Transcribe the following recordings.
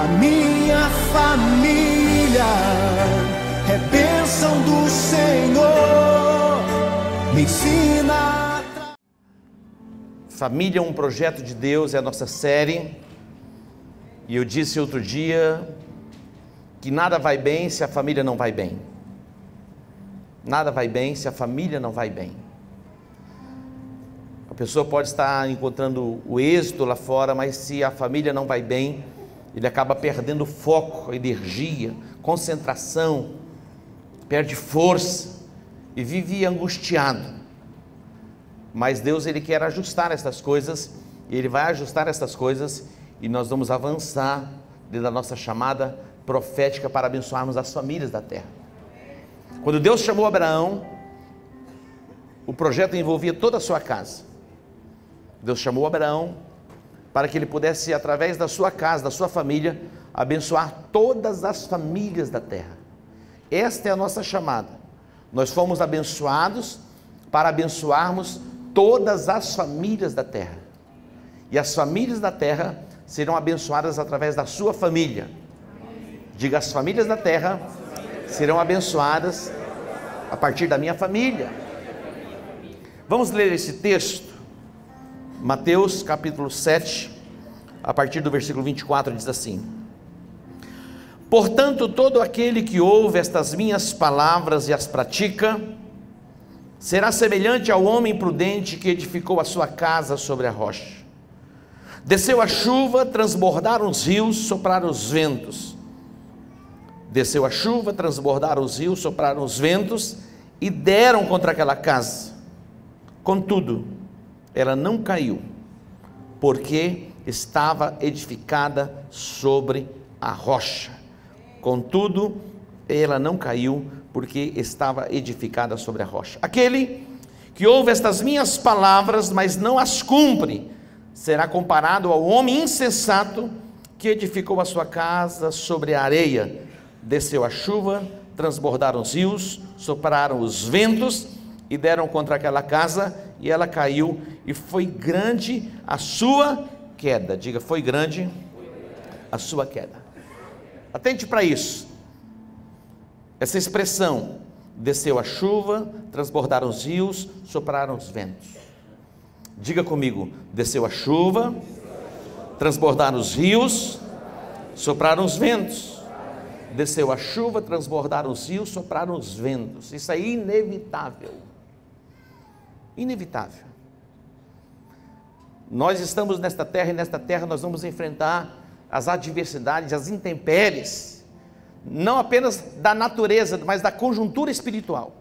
A minha família é bênção do Senhor, me ensina. Família é um projeto de Deus, é a nossa série. E eu disse outro dia que nada vai bem se a família não vai bem. Nada vai bem se a família não vai bem. A pessoa pode estar encontrando o êxito lá fora, mas se a família não vai bem, ele acaba perdendo foco, energia, concentração, perde força e vive angustiado. Mas Deus, Ele quer ajustar estas coisas, e Ele vai ajustar estas coisas, e nós vamos avançar dentro da nossa chamada profética para abençoarmos as famílias da terra. Quando Deus chamou Abraão, o projeto envolvia toda a sua casa. Deus chamou Abraão para que ele pudesse, através da sua casa, da sua família, abençoar todas as famílias da terra. Esta é a nossa chamada. Nós fomos abençoados para abençoarmos todas as famílias da terra. E as famílias da terra serão abençoadas através da sua família. Diga, as famílias da terra serão abençoadas a partir da minha família. Vamos ler esse texto. Mateus capítulo 7, a partir do versículo 24, diz assim: Portanto, todo aquele que ouve estas minhas palavras e as pratica, será semelhante ao homem prudente que edificou a sua casa sobre a rocha. Desceu a chuva, transbordaram os rios, sopraram os ventos. Desceu a chuva, transbordaram os rios, sopraram os ventos e deram contra aquela casa. Contudo, ela não caiu, porque estava edificada sobre a rocha. Contudo, ela não caiu, porque estava edificada sobre a rocha. Aquele que ouve estas minhas palavras, mas não as cumpre, será comparado ao homem insensato que edificou a sua casa sobre a areia. Desceu a chuva, transbordaram os rios, sopraram os ventos e deram contra aquela casa, e ela caiu, e foi grande a sua queda. Diga, foi grande a sua queda. Atente para isso. Essa expressão, desceu a chuva, transbordaram os rios, sopraram os ventos. Diga comigo, desceu a chuva, transbordaram os rios, sopraram os ventos. Desceu a chuva, transbordaram os rios, sopraram os ventos. Isso é inevitável. Inevitável. Nós estamos nesta terra, e nesta terra nós vamos enfrentar as adversidades, as intempéries, não apenas da natureza, mas da conjuntura espiritual.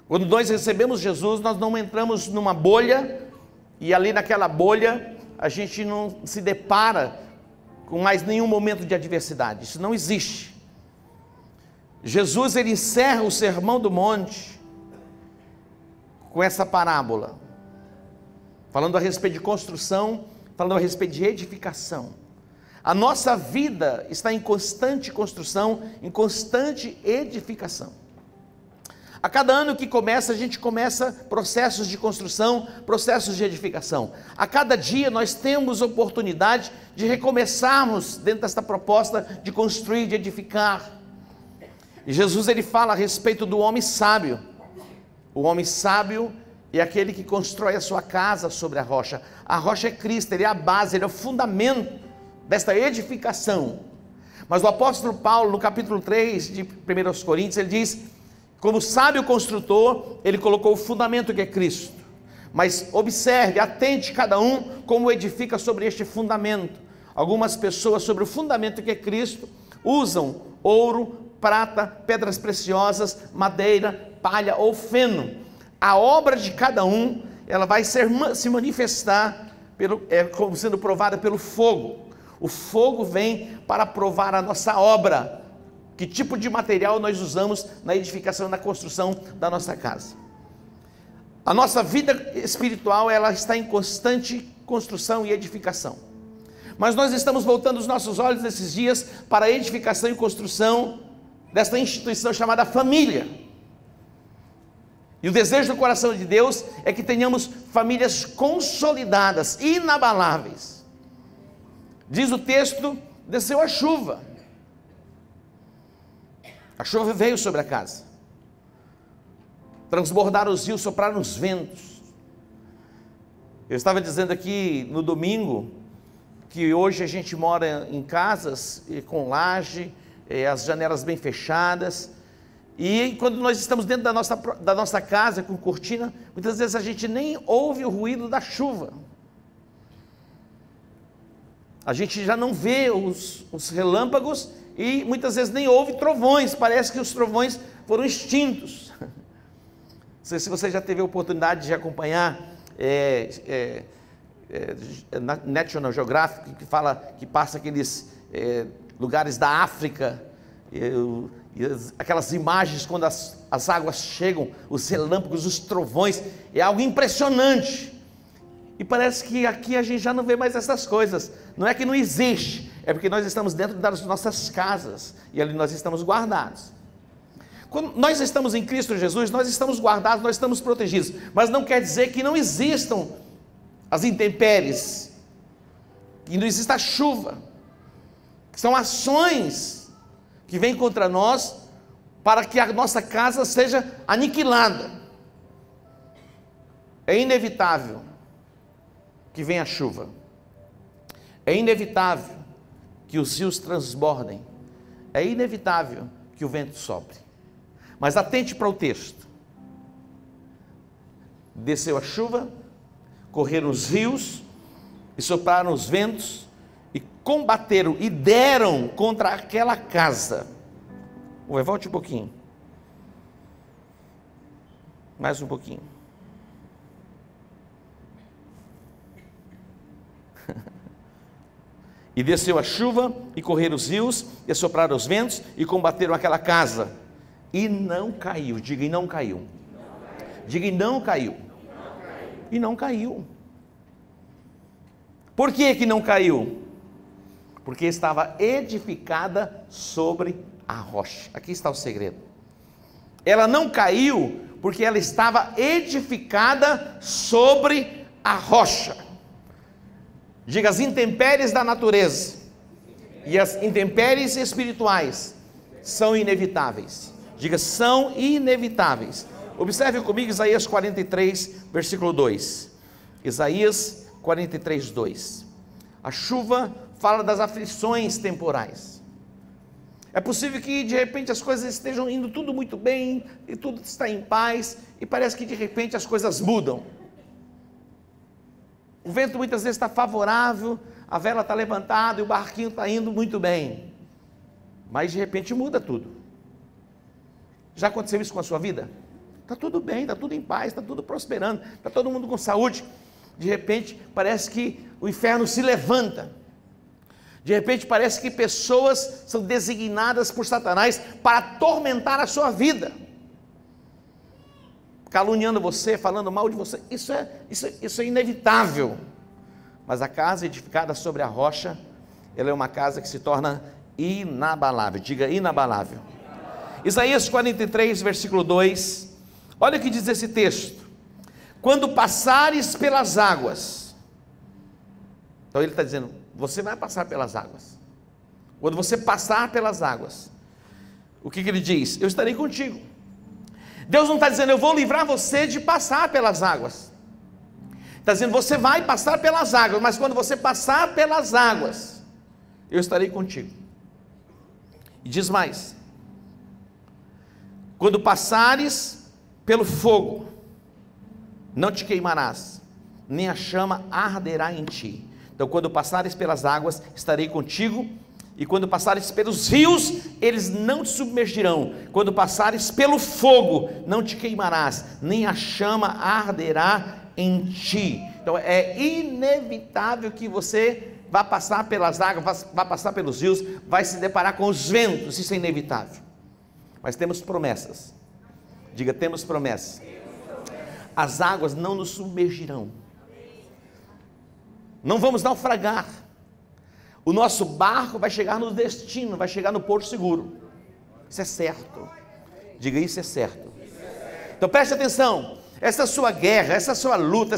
Quando nós recebemos Jesus, nós não entramos numa bolha, e ali naquela bolha a gente não se depara com mais nenhum momento de adversidade. Isso não existe. Jesus, ele encerra o Sermão do Monte com essa parábola, falando a respeito de construção, falando a respeito de edificação. A nossa vida está em constante construção, em constante edificação. A cada ano que começa, a gente começa processos de construção, processos de edificação. A cada dia nós temos oportunidade de recomeçarmos dentro desta proposta de construir, de edificar. E Jesus, ele fala a respeito do homem sábio. O homem sábio é aquele que constrói a sua casa sobre a rocha. A rocha é Cristo, ele é a base, ele é o fundamento desta edificação. Mas o apóstolo Paulo, no capítulo 3 de 1 Coríntios, ele diz: como sábio construtor, ele colocou o fundamento que é Cristo. Mas observe, atente cada um como edifica sobre este fundamento. Algumas pessoas, sobre o fundamento que é Cristo, usam ouro, prata, pedras preciosas, madeira, palha ou feno. A obra de cada um, ela vai se manifestar como sendo provada pelo fogo. O fogo vem para provar a nossa obra. Que tipo de material nós usamos na edificação, na construção da nossa casa. A nossa vida espiritual, ela está em constante construção e edificação. Mas nós estamos voltando os nossos olhos nesses dias para a edificação e construção desta instituição chamada família. E o desejo do coração de Deus é que tenhamos famílias consolidadas, inabaláveis. Diz o texto, desceu a chuva. A chuva veio sobre a casa. Transbordaram os rios, sopraram os ventos. Eu estava dizendo aqui no domingo, que hoje a gente mora em casas com laje, as janelas bem fechadas, e quando nós estamos dentro da nossa casa com cortina, muitas vezes a gente nem ouve o ruído da chuva. A gente já não vê os relâmpagos e muitas vezes nem ouve trovões, parece que os trovões foram extintos. Não sei se você já teve a oportunidade de acompanhar National Geographic, que passa aqueles lugares da África, aquelas imagens quando as águas chegam, os relâmpagos, os trovões, é algo impressionante. E parece que aqui a gente já não vê mais essas coisas. Não é que não existe, é porque nós estamos dentro das nossas casas e ali nós estamos guardados. Quando nós estamos em Cristo Jesus, nós estamos guardados, nós estamos protegidos, mas não quer dizer que não existam as intempéries, que não exista a chuva, que são ações que vêm contra nós para que a nossa casa seja aniquilada. É inevitável que venha a chuva, é inevitável que os rios transbordem, é inevitável que o vento sopre. Mas atente para o texto. Desceu a chuva, correram os rios, e sopraram os ventos, e combateram, e deram contra aquela casa. Volte um pouquinho. Mais um pouquinho. E desceu a chuva, e correram os rios, e sopraram os ventos, e combateram aquela casa, e não caiu. Diga, e não caiu. Diga, e não caiu. E não caiu. Por que não caiu? Porque estava edificada sobre a rocha. Aqui está o segredo. Ela não caiu porque ela estava edificada sobre a rocha. Diga, as intempéries da natureza e as intempéries espirituais são inevitáveis. Diga, são inevitáveis. Observe comigo Isaías 43, versículo 2. Isaías 43, 2. A chuva fala das aflições temporais. É possível que de repente as coisas estejam indo tudo muito bem, e tudo está em paz, e parece que de repente as coisas mudam. O vento muitas vezes está favorável, a vela está levantada e o barquinho está indo muito bem. Mas de repente muda tudo. Já aconteceu isso com a sua vida? Está tudo bem, está tudo em paz, está tudo prosperando, está todo mundo com saúde. De repente parece que o inferno se levanta. De repente parece que pessoas são designadas por Satanás para atormentar a sua vida, caluniando você, falando mal de você. Isso é inevitável. Mas a casa edificada sobre a rocha, ela é uma casa que se torna inabalável. Diga, inabalável. Isaías 43, versículo 2. Olha o que diz esse texto. Quando passares pelas águas. Então ele está dizendo, você vai passar pelas águas. Quando você passar pelas águas, o que ele diz? Eu estarei contigo. Deus não está dizendo, eu vou livrar você de passar pelas águas. Está dizendo, você vai passar pelas águas, mas quando você passar pelas águas, eu estarei contigo. E diz mais, quando passares pelo fogo, não te queimarás, nem a chama arderá em ti. Então, quando passares pelas águas, estarei contigo, e quando passares pelos rios, eles não te submergirão. Quando passares pelo fogo, não te queimarás, nem a chama arderá em ti. Então, é inevitável que você vá passar pelas águas, vá passar pelos rios, vai se deparar com os ventos, isso é inevitável. Mas temos promessas. Diga, temos promessas. As águas não nos submergirão. Não vamos naufragar. O nosso barco vai chegar no destino, vai chegar no porto seguro. Isso é certo. Diga, isso é certo. Então preste atenção. Essa sua guerra, essa sua luta,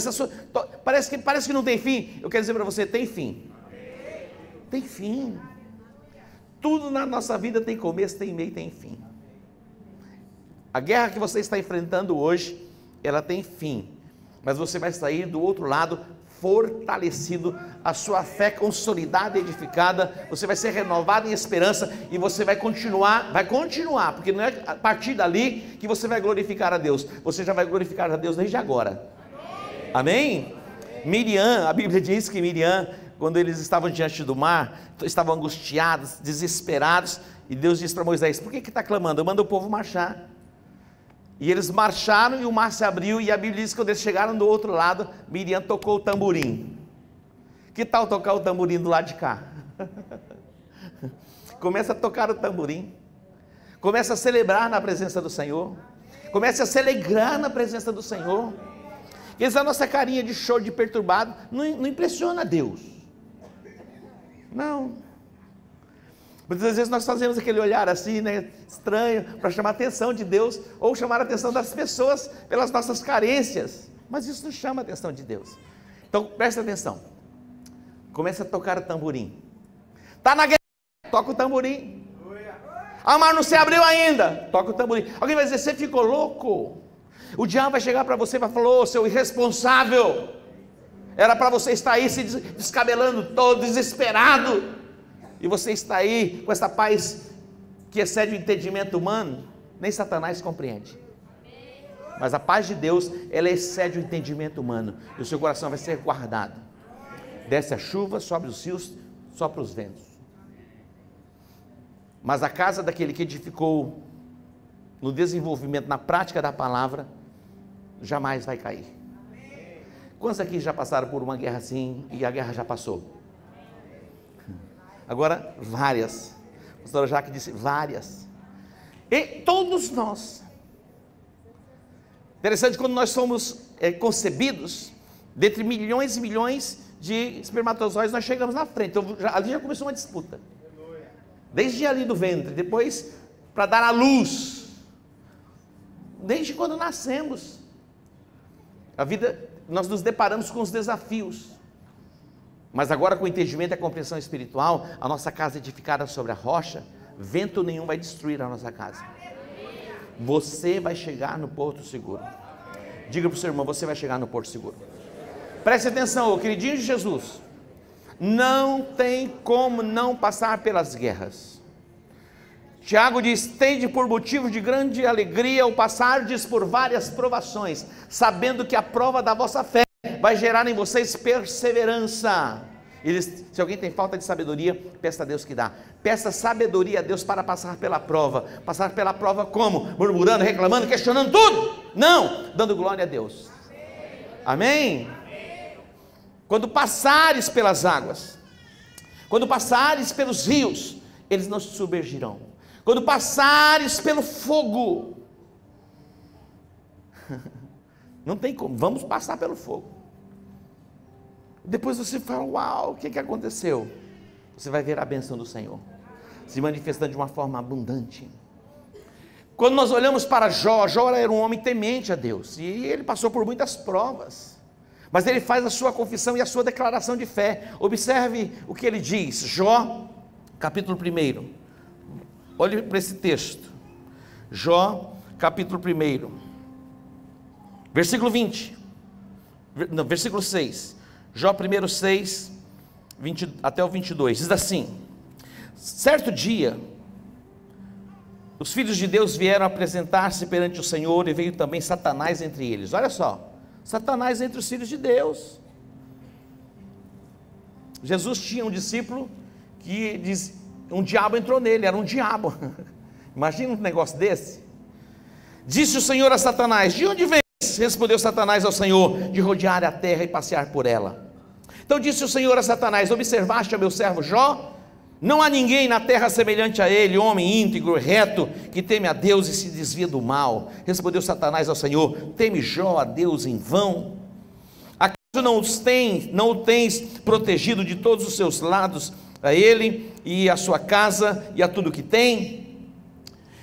parece que não tem fim. Eu quero dizer para você, tem fim. tem fim. Tudo na nossa vida tem começo, tem meio, tem fim. A guerra que você está enfrentando hoje, ela tem fim, mas você vai sair do outro lado fortalecido, a sua fé consolidada e edificada, você vai ser renovado em esperança e você vai continuar, porque não é a partir dali que você vai glorificar a Deus, você já vai glorificar a Deus desde agora. Amém? Miriam, a Bíblia diz que Miriam, quando eles estavam diante do mar, estavam angustiados, desesperados, e Deus disse para Moisés: por que está clamando? Manda o povo marchar. E eles marcharam e o mar se abriu, e a Bíblia diz que quando eles chegaram do outro lado, Miriam tocou o tamborim. Que tal tocar o tamborim do lado de cá? Começa a tocar o tamborim, começa a celebrar na presença do Senhor, começa a se alegrar na presença do Senhor. E essa nossa carinha de choro, de perturbado, não impressiona Deus, não. Muitas vezes nós fazemos aquele olhar assim, né, estranho, para chamar a atenção de Deus, ou chamar a atenção das pessoas pelas nossas carências, mas isso não chama a atenção de Deus. Então presta atenção, começa a tocar o tamborim. Está na guerra, toca o tamborim. Ah, mas não se abriu ainda, toca o tamborim. Alguém vai dizer: você ficou louco? O diabo vai chegar para você e vai falar: ô, seu irresponsável, era para você estar aí se descabelando todo, desesperado, e você está aí com essa paz que excede o entendimento humano. Nem Satanás compreende, mas a paz de Deus, ela excede o entendimento humano, e o seu coração vai ser guardado. Desce a chuva, sobe os rios, sopra os ventos, mas a casa daquele que edificou no desenvolvimento, na prática da palavra, jamais vai cair. Quantos aqui já passaram por uma guerra assim, e a guerra já passou? Agora, várias. A pastora Jaque disse várias. E todos nós. Interessante, quando nós somos concebidos, dentre milhões e milhões de espermatozoides, nós chegamos na frente. Então, ali já começou uma disputa. Desde ali do ventre, depois para dar à luz. Desde quando nascemos. A vida, nós nos deparamos com os desafios. Mas agora, com o entendimento e a compreensão espiritual, a nossa casa edificada sobre a rocha, vento nenhum vai destruir a nossa casa. Você vai chegar no porto seguro. Diga para o seu irmão: você vai chegar no porto seguro. Preste atenção, queridinho de Jesus, não tem como não passar pelas guerras. Tiago diz: tende por motivo de grande alegria o passardes por várias provações, sabendo que a prova da vossa fé vai gerar em vocês perseverança. Se alguém tem falta de sabedoria, peça a Deus que dá. Peça sabedoria a Deus para passar pela prova. Passar pela prova como? Murmurando, reclamando, questionando tudo? Não, dando glória a Deus. Amém? Quando passares pelas águas, quando passares pelos rios, eles não se submergirão. Quando passares pelo fogo, não tem como, vamos passar pelo fogo. Depois você fala: uau, o que aconteceu? Você vai ver a bênção do Senhor se manifestando de uma forma abundante. Quando nós olhamos para Jó, Jó era um homem temente a Deus, e ele passou por muitas provas, mas ele faz a sua confissão e a sua declaração de fé. Observe o que ele diz, Jó, capítulo 1, olhe para esse texto, Jó, capítulo 1, versículo 20, não, versículo 6, Jó 1, 6, 20, até o 22, diz assim: certo dia, os filhos de Deus vieram apresentar-se perante o Senhor, e veio também Satanás entre eles. Olha só, Satanás entre os filhos de Deus. Jesus tinha um discípulo que diz, um diabo entrou nele, era um diabo. Imagina um negócio desse. Disse o Senhor a Satanás: de onde vens? Respondeu Satanás ao Senhor: de rodear a terra e passear por ela. Então disse o Senhor a Satanás: observaste a meu servo Jó? Não há ninguém na terra semelhante a ele, homem íntegro, reto, que teme a Deus e se desvia do mal. Respondeu Satanás ao Senhor: teme Jó a Deus em vão? Acaso não o tens protegido de todos os seus lados, a ele e a sua casa e a tudo que tem?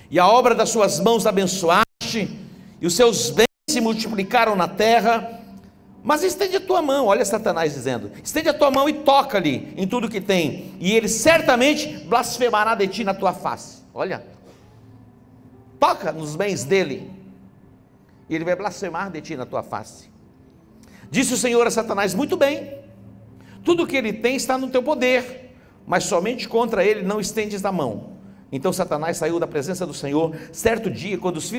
E a obra das suas mãos abençoaste, e os seus bens se multiplicaram na terra. Mas estende a tua mão, olha Satanás dizendo, estende a tua mão e toca-lhe em tudo que tem, e ele certamente blasfemará de ti na tua face. Olha, toca nos bens dele, e ele vai blasfemar de ti na tua face. Disse o Senhor a Satanás: muito bem, tudo que ele tem está no teu poder, mas somente contra ele não estendes a mão. Então Satanás saiu da presença do Senhor. Certo dia, quando os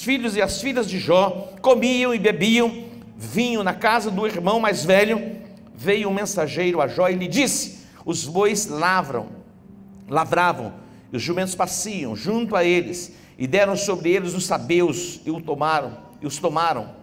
filhos e as filhas de Jó comiam e bebiam vinho na casa do irmão mais velho, veio um mensageiro a Jó e lhe disse: os bois lavravam, e os jumentos pasciam junto a eles, e deram sobre eles os sabeus, e os tomaram.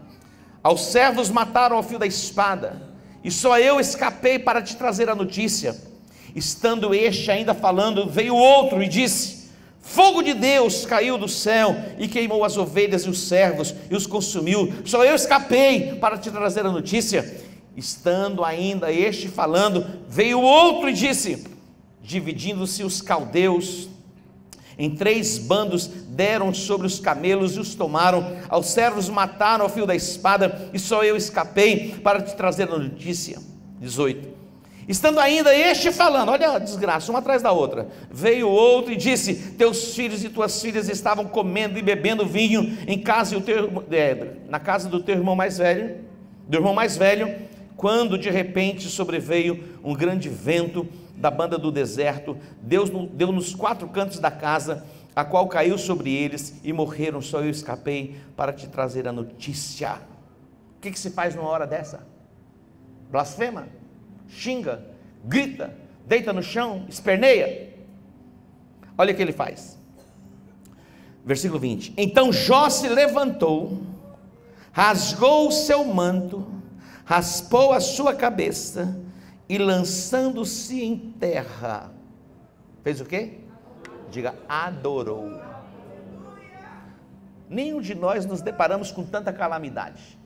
Aos servos mataram ao fio da espada, e só eu escapei para te trazer a notícia. Estando este ainda falando, veio outro e disse: fogo de Deus caiu do céu e queimou as ovelhas e os servos e os consumiu. Só eu escapei para te trazer a notícia. Estando ainda este falando, veio outro e disse: dividindo-se os caldeus em 3 bandos, deram sobre os camelos e os tomaram. Aos servos mataram ao fio da espada, e só eu escapei para te trazer a notícia. 18. Estando ainda este falando, olha a desgraça, uma atrás da outra, veio outro e disse: teus filhos e tuas filhas estavam comendo e bebendo vinho na casa do teu irmão mais velho, quando de repente sobreveio um grande vento da banda do deserto, Deus deu nos 4 cantos da casa, a qual caiu sobre eles, e morreram. Só eu escapei para te trazer a notícia. O que se faz numa hora dessa? Blasfema, xinga, grita, deita no chão, esperneia. Olha o que ele faz. Versículo 20. Então Jó se levantou, rasgou o seu manto, raspou a sua cabeça e lançando-se em terra, fez o quê? Diga: adorou. Nenhum de nós nos deparamos com tanta calamidade,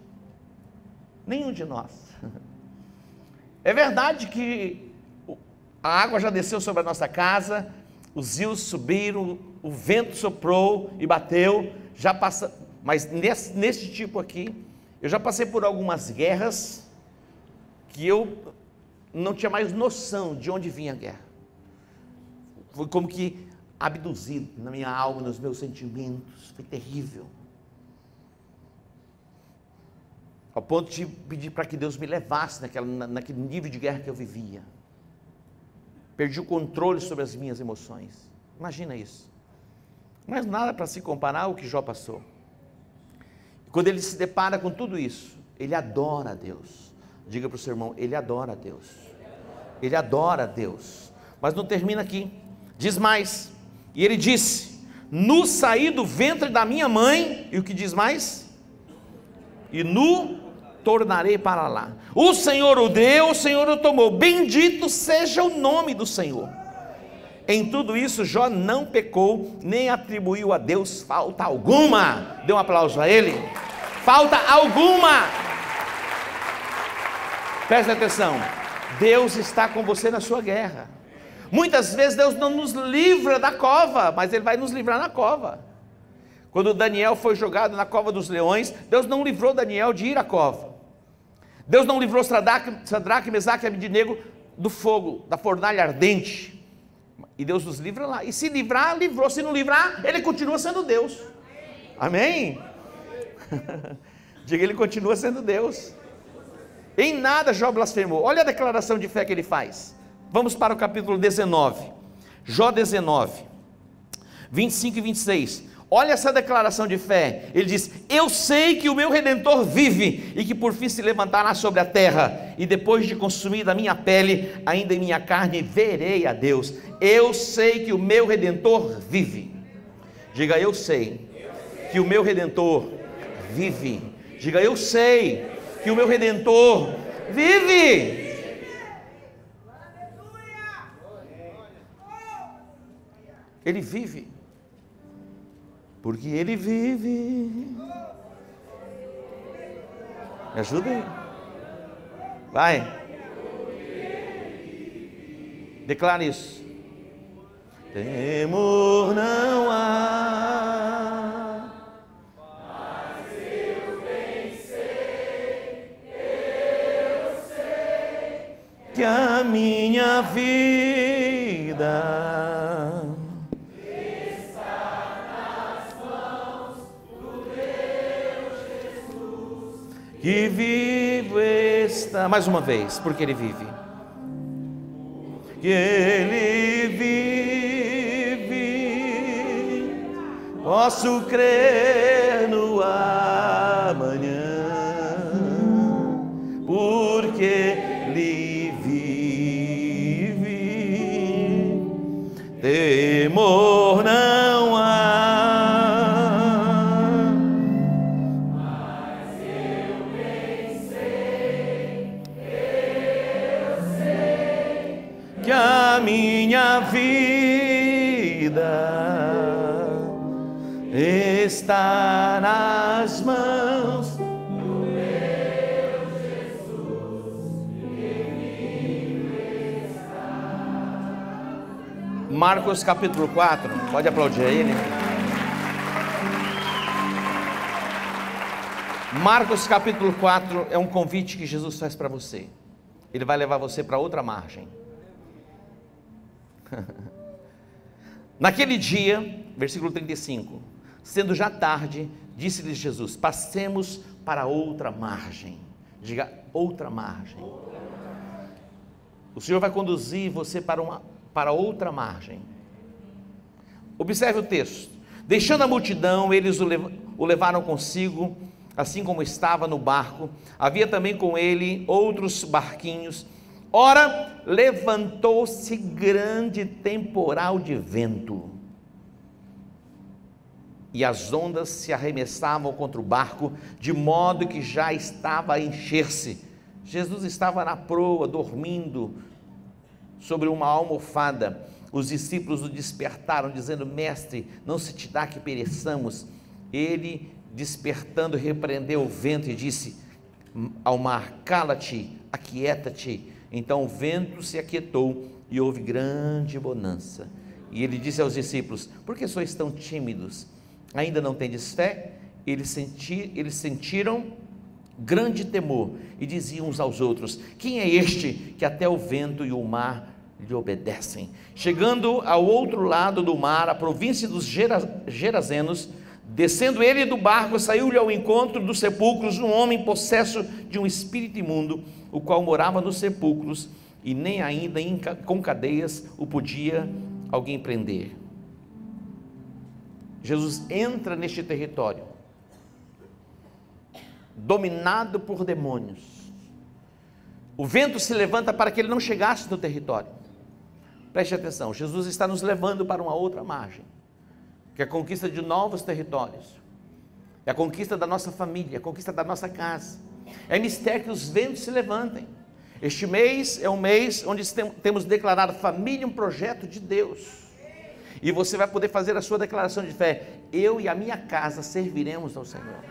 nenhum de nós. É verdade que a água já desceu sobre a nossa casa, os rios subiram, o vento soprou e bateu, já passa, mas nesse tipo aqui, eu já passei por algumas guerras que eu não tinha mais noção de onde vinha a guerra. Foi como que abduzido na minha alma, nos meus sentimentos. Foi terrível, ao ponto de pedir para que Deus me levasse naquele nível de guerra que eu vivia. Perdi o controle sobre as minhas emoções. Imagina isso. Mas nada para se comparar ao que Jó passou. Quando ele se depara com tudo isso, ele adora a Deus. Diga para o seu irmão: ele adora a Deus. Ele adora a Deus. Mas não termina aqui. Diz mais. E ele disse: nu saí do ventre da minha mãe. E o que diz mais? E nu tornarei para lá. O Senhor o deu, o Senhor o tomou. Bendito seja o nome do Senhor. Em tudo isso Jó não pecou, nem atribuiu a Deus falta alguma. Dê um aplauso a ele. Falta alguma. Presta atenção. Deus está com você na sua guerra. Muitas vezes Deus não nos livra da cova, mas Ele vai nos livrar na cova. Quando Daniel foi jogado na cova dos leões, Deus não livrou Daniel de ir à cova. Deus não livrou Sadraque, Mesaque e Abednego do fogo, da fornalha ardente. E Deus nos livra lá. E se livrar, livrou. Se não livrar, Ele continua sendo Deus. Amém? Diga: Ele continua sendo Deus. Em nada Jó blasfemou. Olha a declaração de fé que ele faz. Vamos para o capítulo 19. Jó 19, 25 e 26. Olha essa declaração de fé. Ele diz: eu sei que o meu Redentor vive, e que por fim se levantará sobre a terra, e depois de consumida a minha pele, ainda em minha carne verei a Deus. Eu sei que o meu Redentor vive. Diga: eu sei que o meu Redentor vive. Diga: eu sei que o meu Redentor vive. Ele vive, porque Ele vive. Me ajuda aí. Vai. Declara isso. Temor não há, mas eu bem sei, que a minha vida está nas mãos do meu Jesus, que vivo está. Mais uma vez, porque Ele vive. Que Ele vive, posso crer no amanhã, porque Ele vive, temor não há. mas eu bem sei Que a minha vida está nas mãos do meu Jesus, que vivo está. Marcos capítulo 4, pode aplaudir aí, né? Marcos capítulo 4 é um convite que Jesus faz para você. Ele vai levar você para outra margem. Naquele dia, versículo 35, sendo já tarde, disse-lhes Jesus: passemos para outra margem. Diga, outra margem. O Senhor vai conduzir você para outra margem. Observe o texto. Deixando a multidão, eles o levaram consigo, assim como estava no barco. Havia também com ele outros barquinhos. Ora, levantou-se grande temporal de vento, e as ondas se arremessavam contra o barco, de modo que já estava a encher-se. Jesus estava na proa, dormindo sobre uma almofada. Os discípulos o despertaram, dizendo: mestre, não se te dá que pereçamos? Ele, despertando, repreendeu o vento e disse ao mar: cala-te, aquieta-te. Então o vento se aquietou e houve grande bonança. E ele disse aos discípulos: por que sois tão tímidos? Ainda não tendes fé? Eles sentiram grande temor e diziam uns aos outros: quem é este que até o vento e o mar lhe obedecem? Chegando ao outro lado do mar, a província dos Gerazenos, descendo ele do barco, saiu-lhe ao encontro dos sepulcros um homem possesso de um espírito imundo, o qual morava nos sepulcros, e nem ainda com cadeias o podia alguém prender. Jesus entra neste território, dominado por demônios. O vento se levanta para que ele não chegasse no território. Preste atenção, Jesus está nos levando para uma outra margem, que é a conquista de novos territórios, é a conquista da nossa família, a conquista da nossa casa. É mistério que os ventos se levantem. Este mês é um mês onde temos declarado família, um projeto de Deus, e você vai poder fazer a sua declaração de fé: eu e a minha casa serviremos ao Senhor.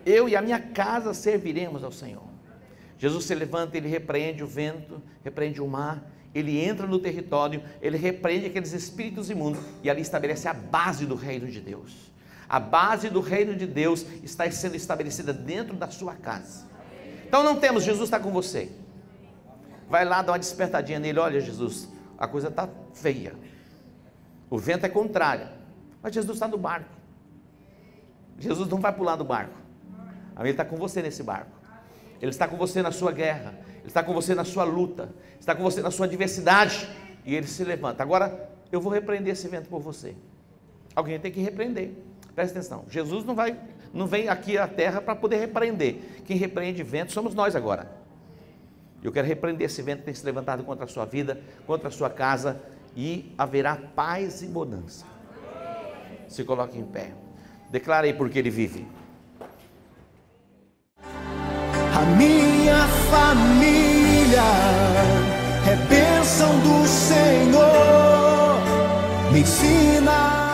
Eu e a minha casa serviremos ao Senhor. Jesus se levanta, ele repreende o vento, repreende o mar, ele entra no território, ele repreende aqueles espíritos imundos, e ali estabelece a base do reino de Deus. A base do reino de Deus está sendo estabelecida dentro da sua casa. Então não temos, Jesus está com você. Vai lá, dá uma despertadinha nele: olha, Jesus, a coisa está feia, o vento é contrário, mas Jesus está no barco. Jesus não vai pular do barco. Ele está com você nesse barco. Ele está com você na sua guerra, ele está com você na sua luta, está com você na sua adversidade, e ele se levanta. Agora eu vou repreender esse vento por você. Alguém tem que repreender. Presta atenção, Jesus não vem aqui à terra para poder repreender. Quem repreende vento somos nós agora. Eu quero repreender esse vento que tem se levantado contra a sua vida, contra a sua casa, e haverá paz e bonança. Se coloque em pé, declare aí porque ele vive. A minha família é bênção do Senhor, me ensina